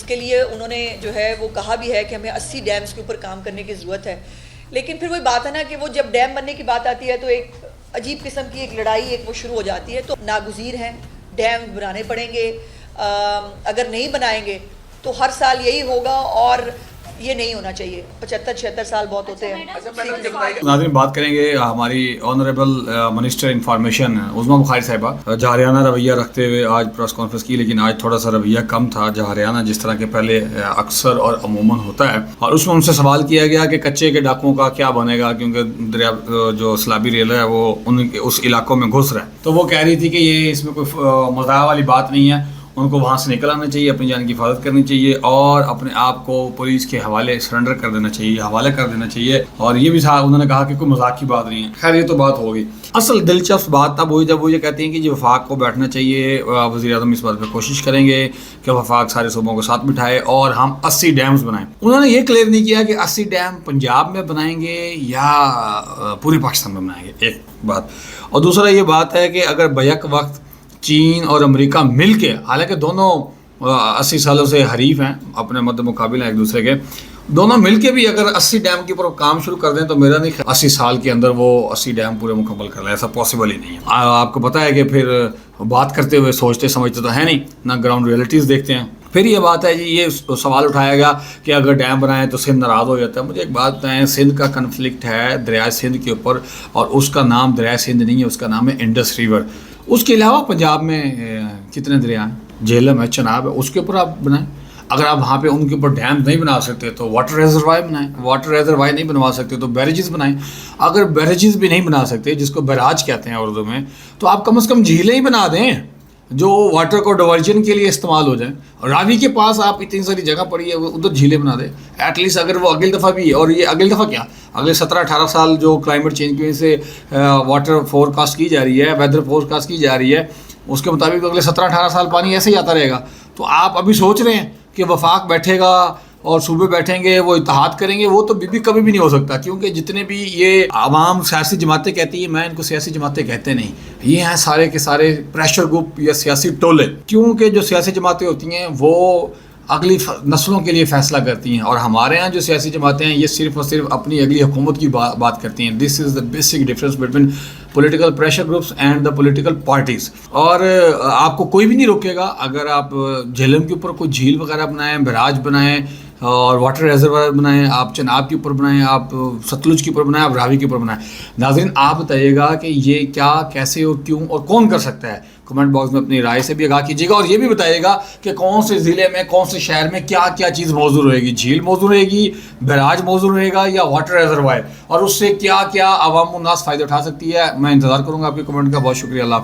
جس کے لیے انہوں نے جو ہے وہ کہا بھی ہے کہ ہمیں 80 ڈیمز کے اوپر کام کرنے کی ضرورت ہے. لیکن پھر وہی بات ہے نا کہ وہ جب ڈیم بننے کی بات آتی ہے تو ایک عجیب قسم کی ایک لڑائی ایک وہ شروع ہو جاتی ہے. تو ناگزیر ہیں, ڈیم بنانے پڑیں گے, اگر نہیں بنائیں گے تو ہر سال یہی ہوگا اور یہ نہیں ہونا چاہیے. 75-76 سال بہت ہوتے ہیں. ناظرین بات کریں گے ہماری آنریبل منسٹر انفارمیشن عظمیٰ بخاری صاحبہ جارحانہ رویہ رکھتے ہوئے آج پریس کانفرنس کی, لیکن آج تھوڑا سا رویہ کم تھا جارحانہ جس طرح کے پہلے اکثر اور عموماً ہوتا ہے. اور اس میں ان سے سوال کیا گیا کہ کچے کے ڈاکوں کا کیا بنے گا, کیونکہ دریا جو سیلابی ریل ہے وہ اس علاقوں میں گھس رہا ہے. تو وہ کہہ رہی تھی کہ یہ اس میں کوئی مزاح والی بات نہیں ہے, ان کو وہاں سے نکل آنا چاہیے, اپنی جان کی حفاظت کرنی چاہیے اور اپنے آپ کو پولیس کے حوالے سرنڈر کر دینا چاہیے, حوالے کر دینا چاہیے. اور یہ بھی تھا, انہوں نے کہا کہ کوئی مذاق کی بات نہیں ہے. خیر یہ تو بات ہوگی. اصل دلچسپ بات تب ہوئی جب وہ یہ کہتے ہیں کہ وفاق کو بیٹھنا چاہیے, وزیر اعظم اس بات پہ کوشش کریں گے کہ وفاق سارے صوبوں کو ساتھ بٹھائے اور ہم 80 ڈیمز بنائیں. انہوں نے یہ کلیئر نہیں کیا کہ 80 ڈیم پنجاب میں بنائیں گے یا پورے پاکستان میں بنائیں گے, ایک بات. اور دوسرا یہ بات ہے کہ اگر بیک وقت چین اور امریکہ مل کے, حالانکہ دونوں 80 سالوں سے حریف ہیں, اپنے مد مقابل ہیں ایک دوسرے کے, دونوں مل کے بھی اگر 80 ڈیم کے اوپر کام شروع کر دیں تو میرا نہیں خیال 80 سال کے اندر وہ 80 ڈیم پورے مکمل کر لیں, ایسا پاسبل ہی نہیں ہے. آپ کو پتہ ہے کہ پھر بات کرتے ہوئے سوچتے سمجھتے تو ہے نہیں, نہ گراؤنڈ ریئلٹیز دیکھتے ہیں. پھر یہ بات ہے جی, یہ سوال اٹھایا گا کہ اگر ڈیم بنائیں تو سندھ ناراض ہو جاتا ہے. مجھے ایک بات بتائیں, سندھ کا کنفلکٹ ہے دریائے سندھ کے اوپر, اور اس کا نام دریائے سندھ نہیں ہے, اس کا نام ہے انڈس ریور. اس کے علاوہ پنجاب میں کتنے دریا ہیں, جہلم ہے, چناب ہے, اس کے اوپر آپ بنائیں. اگر آپ وہاں پہ ان کے اوپر ڈیم نہیں بنا سکتے تو واٹر ریزروائر بنائیں. واٹر ریزروائر نہیں بنوا سکتے تو بیریجز بنائیں. اگر بیریجز بھی نہیں بنا سکتے, جس کو بیراج کہتے ہیں اردو میں, تو آپ کم از کم جھیلیں ہی بنا دیں جو واٹر کو ڈائیورژن کے لیے استعمال ہو جائیں. راوی کے پاس آپ اتنی ساری جگہ پڑی ہے, ادھر جھیلیں بنا دیں ایٹ لیسٹ. اگر وہ اگلی دفعہ بھی, اور یہ اگلی دفعہ کیا, اگلے 17-18 سال جو کلائمیٹ چینج کی وجہ سے واٹر فور کاسٹ کی جا رہی ہے, ویدر فور کاسٹ کی جا رہی ہے, اس کے مطابق اگلے 17-18 سال پانی ایسے ہی آتا رہے گا. تو آپ ابھی سوچ رہے ہیں کہ وفاق بیٹھے گا اور صوبے بیٹھیں گے, وہ اتحاد کریں گے, وہ تو کبھی بھی نہیں ہو سکتا. کیونکہ جتنے بھی یہ عوام سیاسی جماعتیں کہتی ہیں, میں ان کو سیاسی جماعتیں کہتے نہیں, یہ ہیں سارے کے سارے پریشر گروپ یا سیاسی ٹولے. کیونکہ جو سیاسی جماعتیں ہوتی ہیں وہ اگلی نسلوں کے لیے فیصلہ کرتی ہیں, اور ہمارے ہاں جو سیاسی جماعتیں ہیں یہ صرف اور صرف اپنی اگلی حکومت کی بات کرتی ہیں. This is the basic difference between political pressure groups and the political parties. اور آپ کو کوئی بھی نہیں روکے گا اگر آپ جہلم کے اوپر کوئی جھیل وغیرہ بنائیں, بیراج بنائیں اور واٹر ریزروائر بنائیں, آپ چناب کے اوپر بنائیں, آپ ستلج کے اوپر بنائیں, آپ راوی کے اوپر بنائیں. ناظرین آپ بتائیے گا کہ یہ کیا, کیسے اور کیوں اور کون کر سکتا ہے. کمنٹ باکس میں اپنی رائے سے بھی آگاہ کیجیے گا, اور یہ بھی بتائیے گا کہ کون سے ضلع میں, کون سے شہر میں کیا کیا چیز موجود رہے گی. جھیل موجود رہے گی, بیراج موجود رہے گا, یا واٹر ریزروائر, اور اس سے کیا کیا عوام الناس فائدہ اٹھا سکتی ہے. میں انتظار کروں گا آپ کے کمنٹ کا. بہت شکریہ, اللہ حافظ.